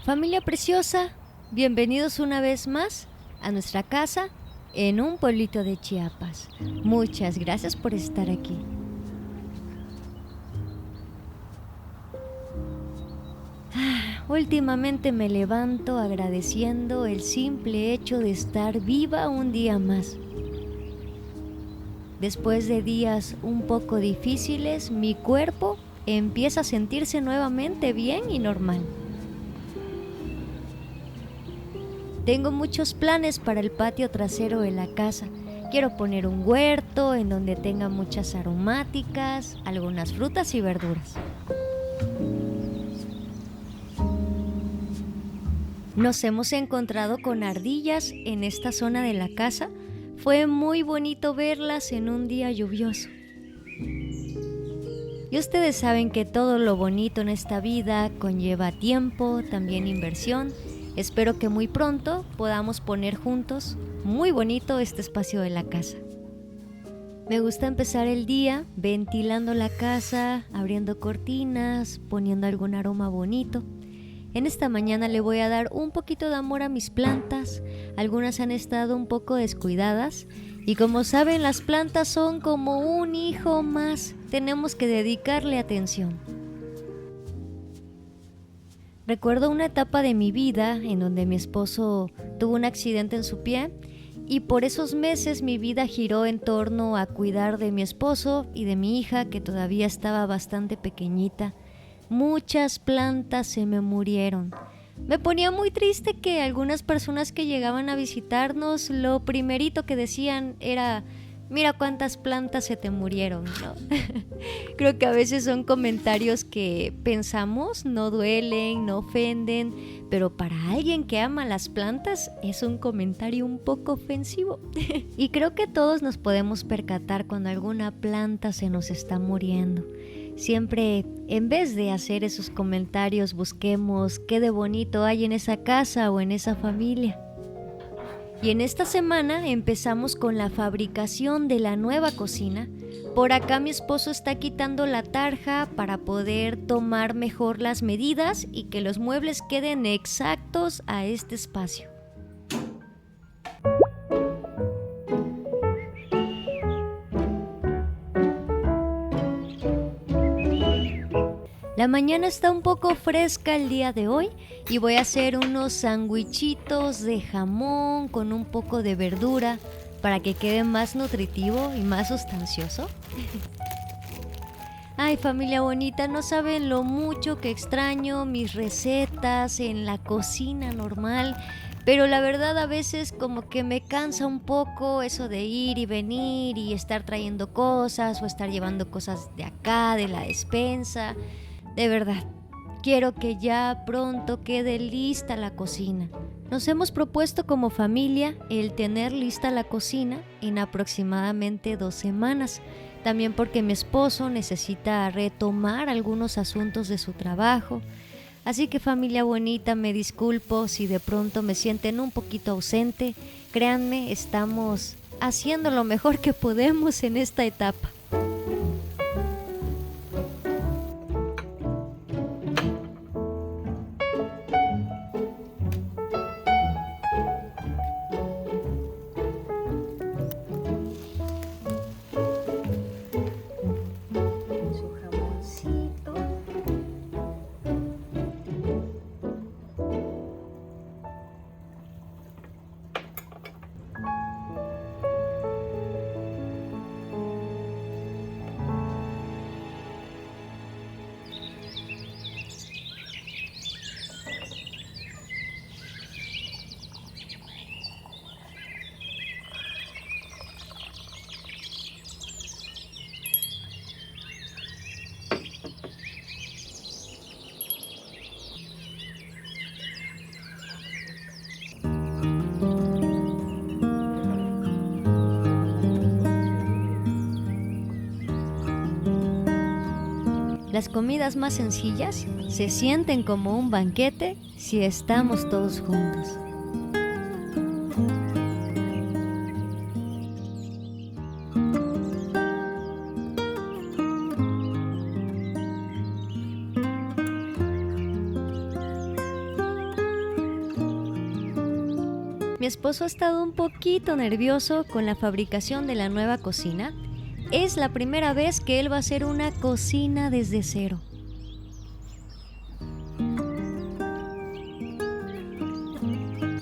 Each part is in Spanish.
Familia preciosa, bienvenidos una vez más a nuestra casa en un pueblito de Chiapas. Muchas gracias por estar aquí. Últimamente me levanto agradeciendo el simple hecho de estar viva un día más. Después de días un poco difíciles, mi cuerpo empieza a sentirse nuevamente bien y normal. Tengo muchos planes para el patio trasero de la casa. Quiero poner un huerto en donde tenga muchas aromáticas, algunas frutas y verduras. Nos hemos encontrado con ardillas en esta zona de la casa. Fue muy bonito verlas en un día lluvioso. Y ustedes saben que todo lo bonito en esta vida conlleva tiempo, también inversión. Espero que muy pronto podamos poner juntos muy bonito este espacio de la casa. Me gusta empezar el día ventilando la casa, abriendo cortinas, poniendo algún aroma bonito. En esta mañana le voy a dar un poquito de amor a mis plantas. Algunas han estado un poco descuidadas y como saben, las plantas son como un hijo más. Tenemos que dedicarle atención. Recuerdo una etapa de mi vida en donde mi esposo tuvo un accidente en su pie y por esos meses mi vida giró en torno a cuidar de mi esposo y de mi hija, que todavía estaba bastante pequeñita. Muchas plantas se me murieron. Me ponía muy triste que algunas personas que llegaban a visitarnos lo primerito que decían era: mira cuántas plantas se te murieron, ¿no? Creo que a veces son comentarios que pensamos, no duelen, no ofenden, pero para alguien que ama las plantas es un comentario un poco ofensivo. Y creo que todos nos podemos percatar cuando alguna planta se nos está muriendo. Siempre, en vez de hacer esos comentarios, busquemos qué de bonito hay en esa casa o en esa familia. Y en esta semana empezamos con la fabricación de la nueva cocina. Por acá mi esposo está quitando la tarja para poder tomar mejor las medidas y que los muebles queden exactos a este espacio. La mañana está un poco fresca el día de hoy y voy a hacer unos sandwichitos de jamón con un poco de verdura para que quede más nutritivo y más sustancioso. Ay, familia bonita, no saben lo mucho que extraño mis recetas en la cocina normal, pero la verdad a veces como que me cansa un poco eso de ir y venir y estar trayendo cosas o estar llevando cosas de acá, de la despensa. De verdad, quiero que ya pronto quede lista la cocina. Nos hemos propuesto como familia el tener lista la cocina en aproximadamente 2 semanas. También porque mi esposo necesita retomar algunos asuntos de su trabajo. Así que familia bonita, me disculpo si de pronto me sienten un poquito ausente. Créanme, estamos haciendo lo mejor que podemos en esta etapa. Las comidas más sencillas se sienten como un banquete si estamos todos juntos. Mi esposo ha estado un poquito nervioso con la fabricación de la nueva cocina. Es la primera vez que él va a hacer una cocina desde cero.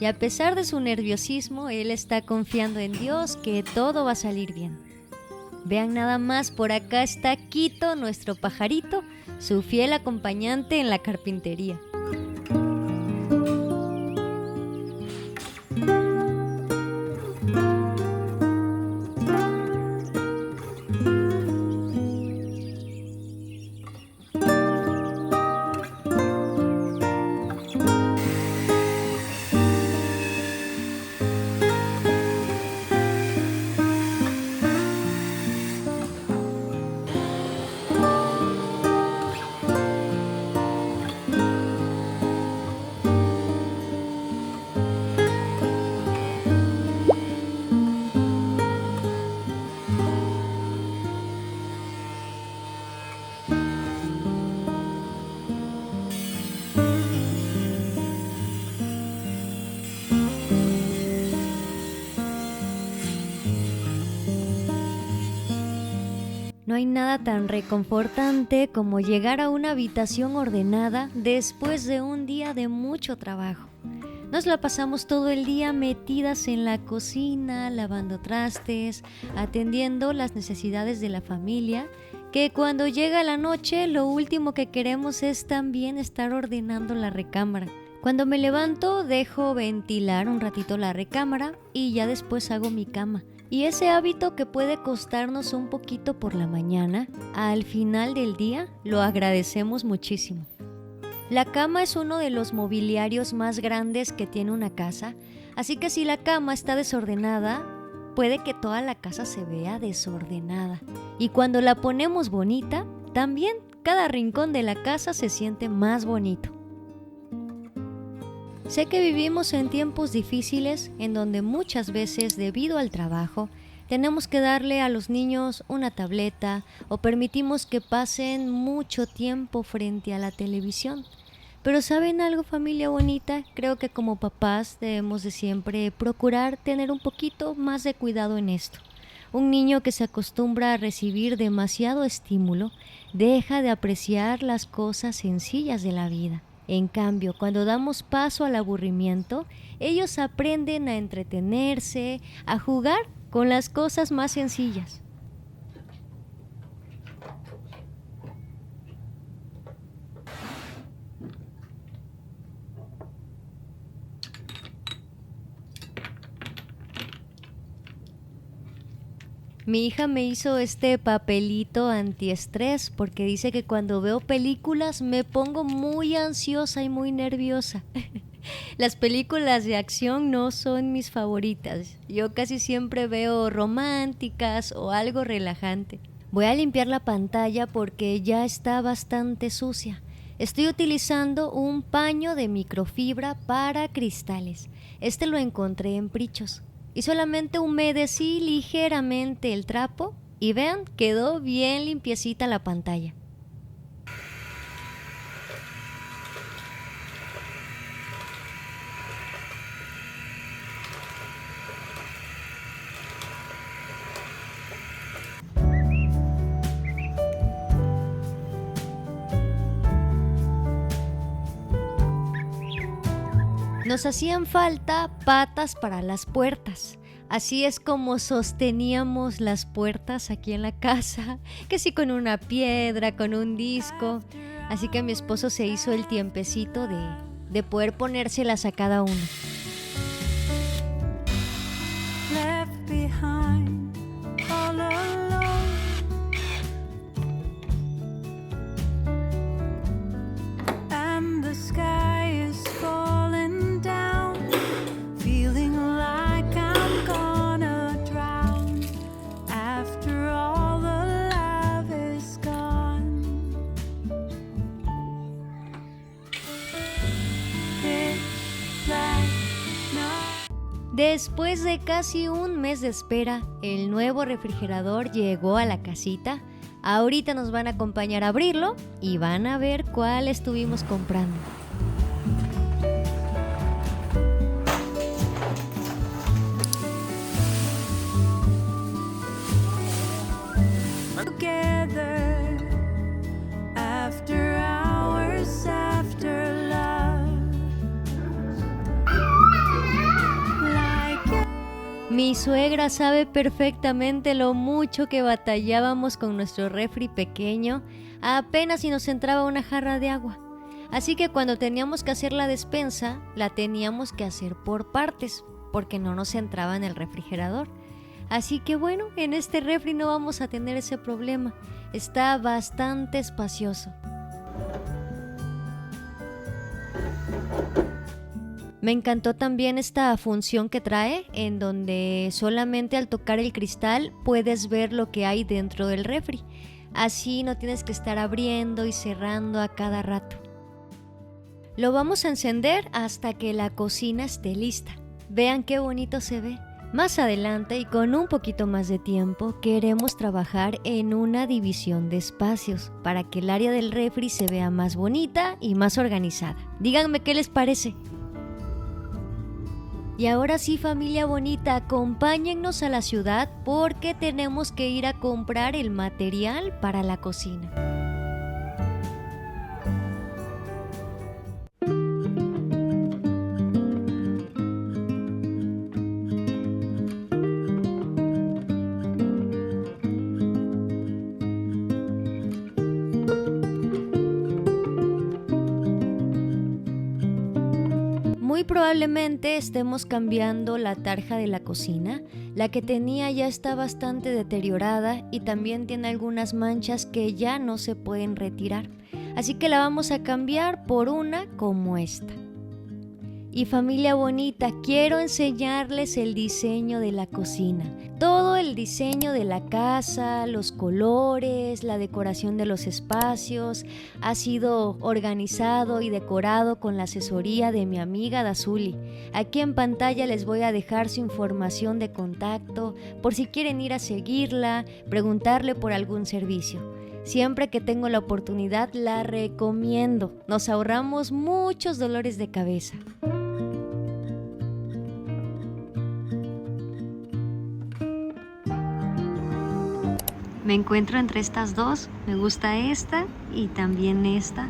Y a pesar de su nerviosismo, él está confiando en Dios que todo va a salir bien. Vean nada más, por acá está Quito, nuestro pajarito, su fiel acompañante en la carpintería. No hay nada tan reconfortante como llegar a una habitación ordenada después de un día de mucho trabajo. Nos la pasamos todo el día metidas en la cocina, lavando trastes, atendiendo las necesidades de la familia, que cuando llega la noche lo último que queremos es también estar ordenando la recámara. Cuando me levanto dejo ventilar un ratito la recámara y ya después hago mi cama. Y ese hábito que puede costarnos un poquito por la mañana, al final del día lo agradecemos muchísimo. La cama es uno de los mobiliarios más grandes que tiene una casa, así que si la cama está desordenada, puede que toda la casa se vea desordenada. Y cuando la ponemos bonita, también cada rincón de la casa se siente más bonito. Sé que vivimos en tiempos difíciles en donde muchas veces, debido al trabajo, tenemos que darle a los niños una tableta o permitimos que pasen mucho tiempo frente a la televisión. Pero ¿saben algo, familia bonita? Creo que como papás debemos de siempre procurar tener un poquito más de cuidado en esto. Un niño que se acostumbra a recibir demasiado estímulo deja de apreciar las cosas sencillas de la vida. En cambio, cuando damos paso al aburrimiento, ellos aprenden a entretenerse, a jugar con las cosas más sencillas. Mi hija me hizo este papelito antiestrés porque dice que cuando veo películas me pongo muy ansiosa y muy nerviosa. Las películas de acción no son mis favoritas. Yo casi siempre veo románticas o algo relajante. Voy a limpiar la pantalla porque ya está bastante sucia. Estoy utilizando un paño de microfibra para cristales. Este lo encontré en Prichos. Y solamente humedecí ligeramente el trapo y vean, quedó bien limpiecita la pantalla. Nos hacían falta patas para las puertas. Así es como sosteníamos las puertas aquí en la casa, que sí con una piedra, con un disco. Así que mi esposo se hizo el tiempecito de poder ponérselas a cada uno. Left behind, all alone. And the sky is falling down, feeling like I'm gonna drown after all the love is gone. Pitch black night. Después de casi un mes de espera, el nuevo refrigerador llegó a la casita. Ahorita nos van a acompañar a abrirlo y van a ver cuál estuvimos comprando. Mi suegra sabe perfectamente lo mucho que batallábamos con nuestro refri pequeño, apenas si nos entraba una jarra de agua. Así que cuando teníamos que hacer la despensa, la teníamos que hacer por partes, porque no nos entraba en el refrigerador. Así que bueno, en este refri no vamos a tener ese problema. Está bastante espacioso. Me encantó también esta función que trae, en donde solamente al tocar el cristal puedes ver lo que hay dentro del refri. Así no tienes que estar abriendo y cerrando a cada rato. Lo vamos a encender hasta que la cocina esté lista. Vean qué bonito se ve. Más adelante y con un poquito más de tiempo, queremos trabajar en una división de espacios para que el área del refri se vea más bonita y más organizada. Díganme qué les parece. Y ahora sí, familia bonita, acompáñennos a la ciudad porque tenemos que ir a comprar el material para la cocina. Muy probablemente estemos cambiando la tarja de la cocina. La que tenía ya está bastante deteriorada y también tiene algunas manchas que ya no se pueden retirar. Así que la vamos a cambiar por una como esta. Y familia bonita, quiero enseñarles el diseño de la cocina. Todo el diseño de la casa, los colores, la decoración de los espacios, ha sido organizado y decorado con la asesoría de mi amiga Dazuli. Aquí en pantalla les voy a dejar su información de contacto por si quieren ir a seguirla, preguntarle por algún servicio. Siempre que tengo la oportunidad la recomiendo. Nos ahorramos muchos dolores de cabeza. Me encuentro entre estas dos, me gusta esta y también esta.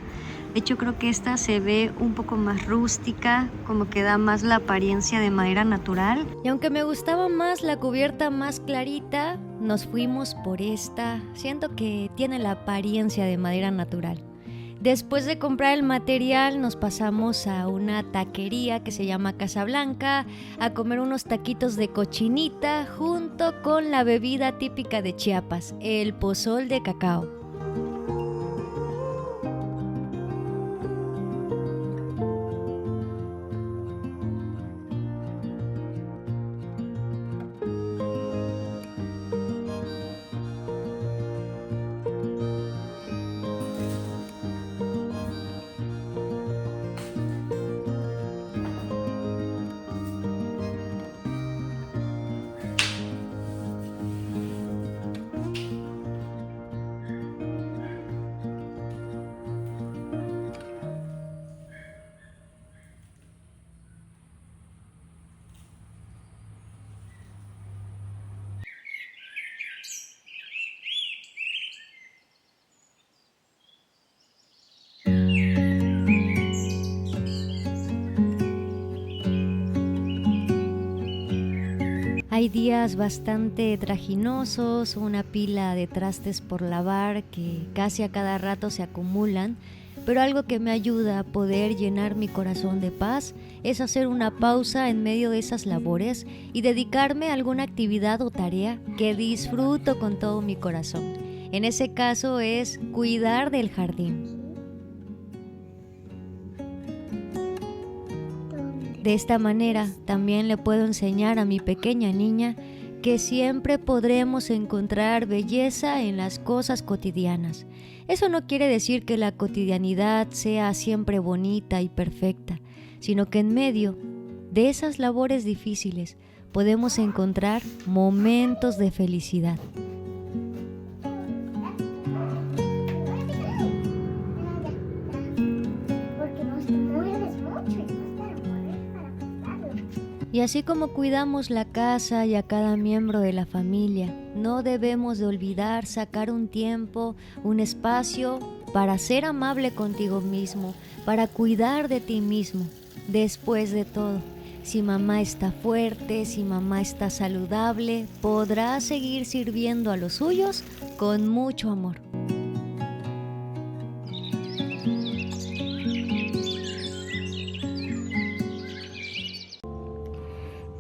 De hecho creo que esta se ve un poco más rústica, como que da más la apariencia de madera natural. Y aunque me gustaba más la cubierta más clarita, nos fuimos por esta. Siento que tiene la apariencia de madera natural. Después de comprar el material nos pasamos a una taquería que se llama Casablanca a comer unos taquitos de cochinita junto con la bebida típica de Chiapas, el pozol de cacao. Hay días bastante trajinosos, una pila de trastes por lavar que casi a cada rato se acumulan, pero algo que me ayuda a poder llenar mi corazón de paz es hacer una pausa en medio de esas labores y dedicarme a alguna actividad o tarea que disfruto con todo mi corazón. En ese caso es cuidar del jardín. De esta manera también le puedo enseñar a mi pequeña niña que siempre podremos encontrar belleza en las cosas cotidianas. Eso no quiere decir que la cotidianidad sea siempre bonita y perfecta, sino que en medio de esas labores difíciles podemos encontrar momentos de felicidad. Y así como cuidamos la casa y a cada miembro de la familia, no debemos de olvidar sacar un tiempo, un espacio para ser amable contigo mismo, para cuidar de ti mismo. Después de todo, si mamá está fuerte, si mamá está saludable, podrá seguir sirviendo a los suyos con mucho amor.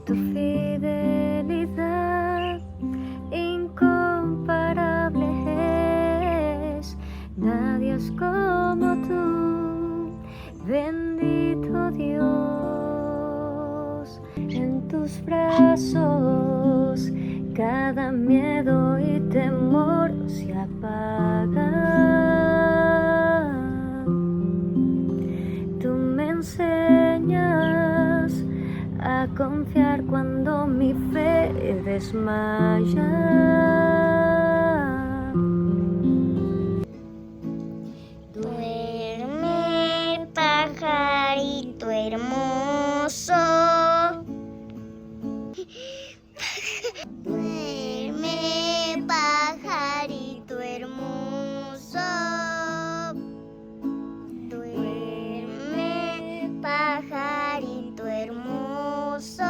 Tu fidelidad incomparable es, nadie es como tú, bendito Dios. En tus brazos cada miedo y temor se apaga. Tú me enseñas a confiar cuando mi fe desmaya. Duerme, pajarito hermoso. Duerme, pajarito hermoso. Duerme, pajarito hermoso.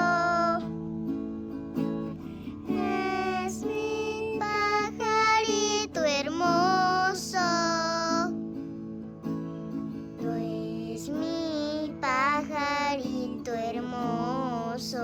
Es mi pajarito hermoso. Tú es mi pajarito hermoso.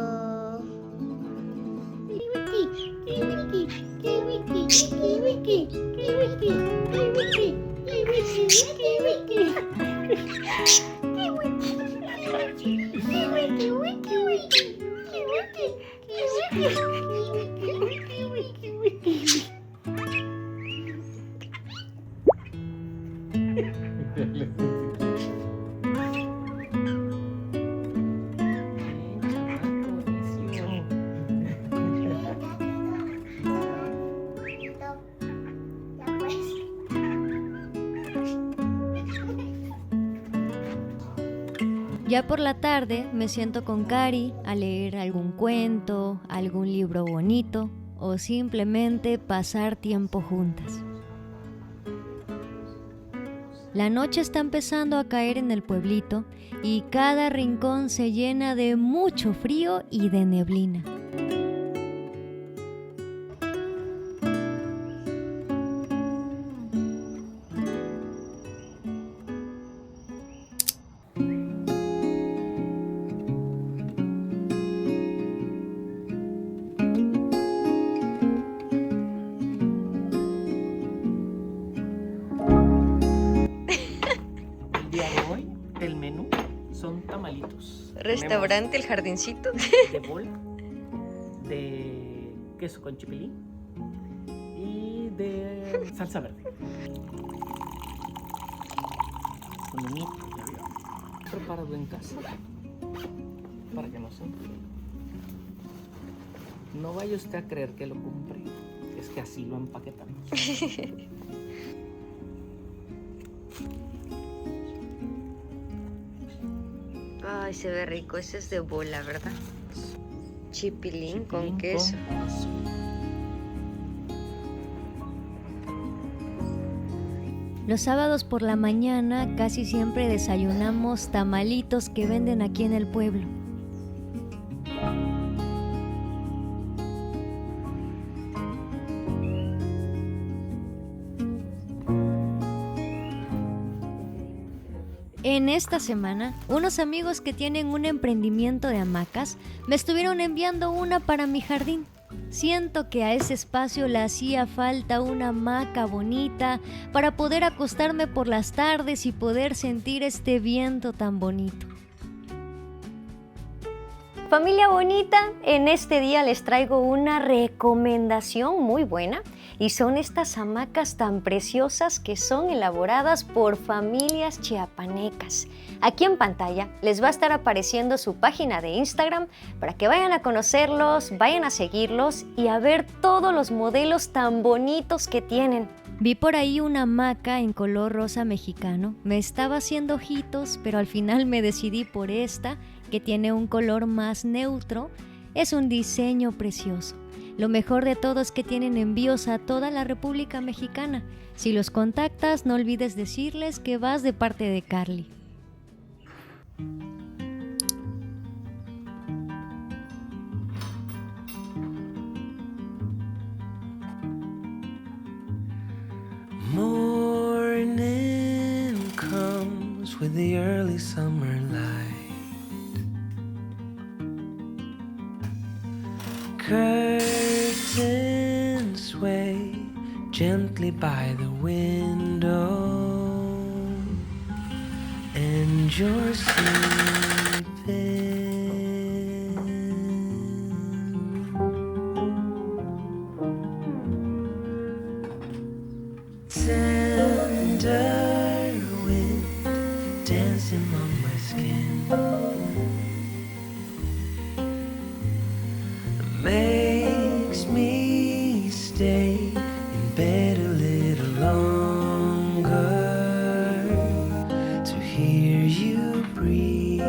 Ya por la tarde me siento con Cari a leer algún cuento, algún libro bonito o simplemente pasar tiempo juntas. La noche está empezando a caer en el pueblito y cada rincón se llena de mucho frío y de neblina. El día de hoy, el menú son tamalitos. Restaurante El Jardincito. Tenemos de bola, de queso con chipilín y de salsa verde. Un menú, ya vio, preparado en casa para que no se enfríe. No vaya usted a creer que lo compré, es que así lo empaquetamos. Ay, se ve rico. Ese es de bola, ¿verdad? Chipilín con Chipilín queso. con queso. Los sábados por la mañana casi siempre desayunamos tamalitos que venden aquí en el pueblo. En esta semana, unos amigos que tienen un emprendimiento de hamacas me estuvieron enviando una para mi jardín. Siento que a ese espacio le hacía falta una hamaca bonita para poder acostarme por las tardes y poder sentir este viento tan bonito. Familia bonita, en este día les traigo una recomendación muy buena y son estas hamacas tan preciosas que son elaboradas por familias chiapanecas. Aquí en pantalla les va a estar apareciendo su página de Instagram para que vayan a conocerlos, vayan a seguirlos y a ver todos los modelos tan bonitos que tienen. Vi por ahí una hamaca en color rosa mexicano, me estaba haciendo ojitos, pero al final me decidí por esta que tiene un color más neutro. Es un diseño precioso. Lo mejor de todo es que tienen envíos a toda la República Mexicana. Si los contactas, no olvides decirles que vas de parte de Carly. comes with the early summer light. Curtains sway gently by the window, and you're sleeping. Tender wind dancing on my skin makes me stay in bed a little longer to hear you breathing.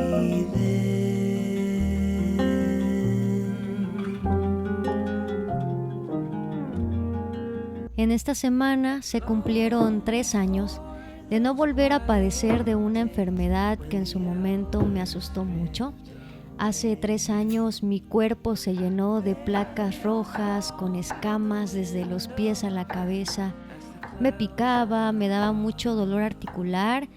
En esta semana se cumplieron 3 años de no volver a padecer de una enfermedad que en su momento me asustó mucho. Hace 3 años mi cuerpo se llenó de placas rojas con escamas desde los pies a la cabeza. Me picaba, me daba mucho dolor articular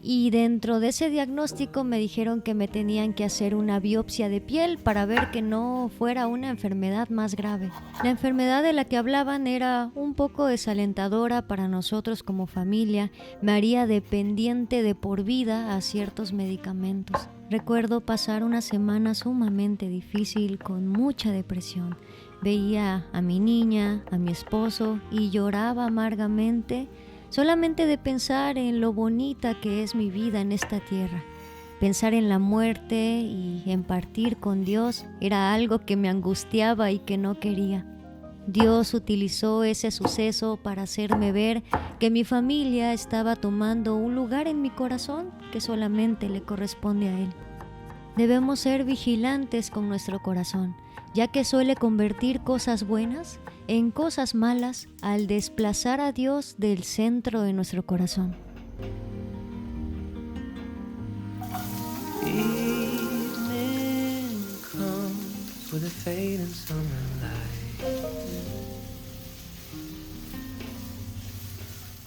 y dentro de ese diagnóstico me dijeron que me tenían que hacer una biopsia de piel para ver que no fuera una enfermedad más grave. La enfermedad de la que hablaban era un poco desalentadora para nosotros como familia, me haría dependiente de por vida a ciertos medicamentos. Recuerdo pasar una semana sumamente difícil con mucha depresión. Veía a mi niña, a mi esposo y lloraba amargamente solamente de pensar en lo bonita que es mi vida en esta tierra. Pensar en la muerte y en partir con Dios era algo que me angustiaba y que no quería. Dios utilizó ese suceso para hacerme ver que mi familia estaba tomando un lugar en mi corazón que solamente le corresponde a Él. Debemos ser vigilantes con nuestro corazón, ya que suele convertir cosas buenas en cosas malas al desplazar a Dios del centro de nuestro corazón. Evening comes with a fading summer light.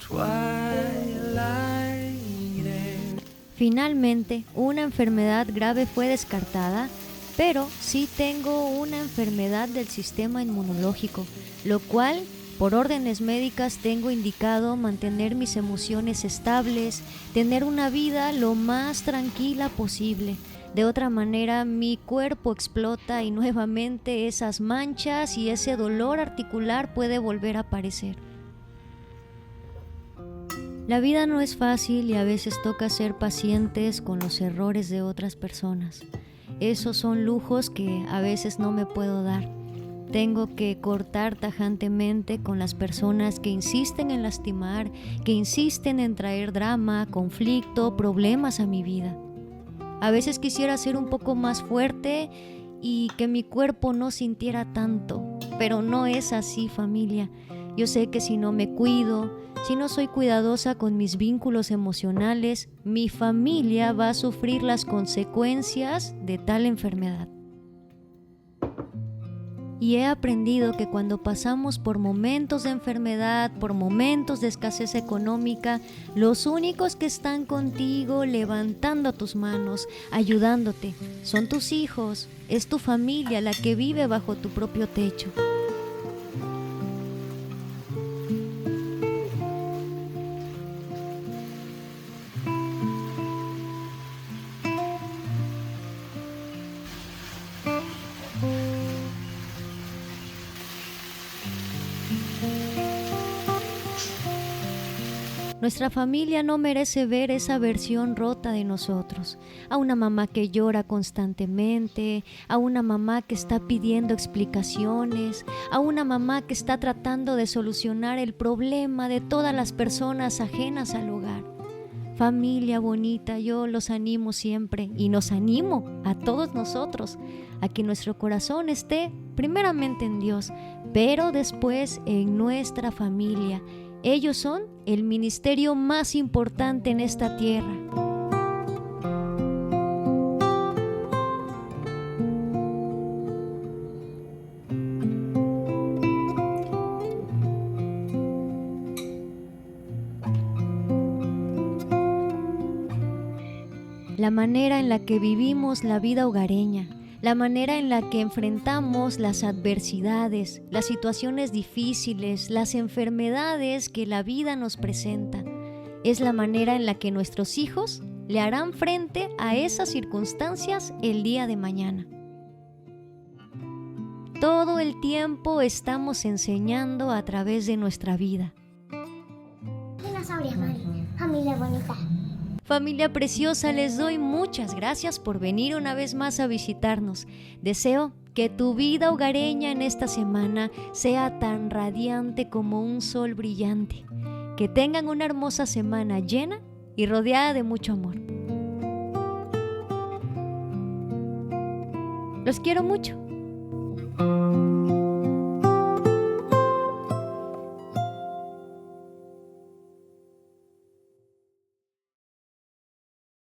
Twilight air. Finalmente, una enfermedad grave fue descartada, pero sí tengo una enfermedad del sistema inmunológico, lo cual, por órdenes médicas, tengo indicado mantener mis emociones estables, tener una vida lo más tranquila posible. De otra manera, mi cuerpo explota y nuevamente esas manchas y ese dolor articular puede volver a aparecer. La vida no es fácil y a veces toca ser pacientes con los errores de otras personas. Esos son lujos que a veces no me puedo dar. Tengo que cortar tajantemente con las personas que insisten en lastimar, que insisten en traer drama, conflicto, problemas a mi vida. A veces quisiera ser un poco más fuerte y que mi cuerpo no sintiera tanto, pero no es así, familia. Yo sé que si no me cuido, si no soy cuidadosa con mis vínculos emocionales, mi familia va a sufrir las consecuencias de tal enfermedad. Y he aprendido que cuando pasamos por momentos de enfermedad, por momentos de escasez económica, los únicos que están contigo levantando tus manos, ayudándote, son tus hijos, es tu familia la que vive bajo tu propio techo. Nuestra familia no merece ver esa versión rota de nosotros, a una mamá que llora constantemente, a una mamá que está pidiendo explicaciones, a una mamá que está tratando de solucionar el problema de todas las personas ajenas al hogar. Familia bonita, yo los animo siempre y nos animo a todos nosotros a que nuestro corazón esté primeramente en Dios, pero después en nuestra familia. Ellos son el ministerio más importante en esta tierra. la manera en la que vivimos la vida hogareña, la manera en la que enfrentamos las adversidades, las situaciones difíciles, las enfermedades que la vida nos presenta. Es la manera en la que nuestros hijos le harán frente a esas circunstancias el día de mañana. Todo el tiempo estamos enseñando a través de nuestra vida. Dinosaurios, mami. Familia bonita. Familia preciosa, les doy muchas gracias por venir una vez más a visitarnos. Deseo que tu vida hogareña en esta semana sea tan radiante como un sol brillante. Que tengan una hermosa semana llena y rodeada de mucho amor. Los quiero mucho.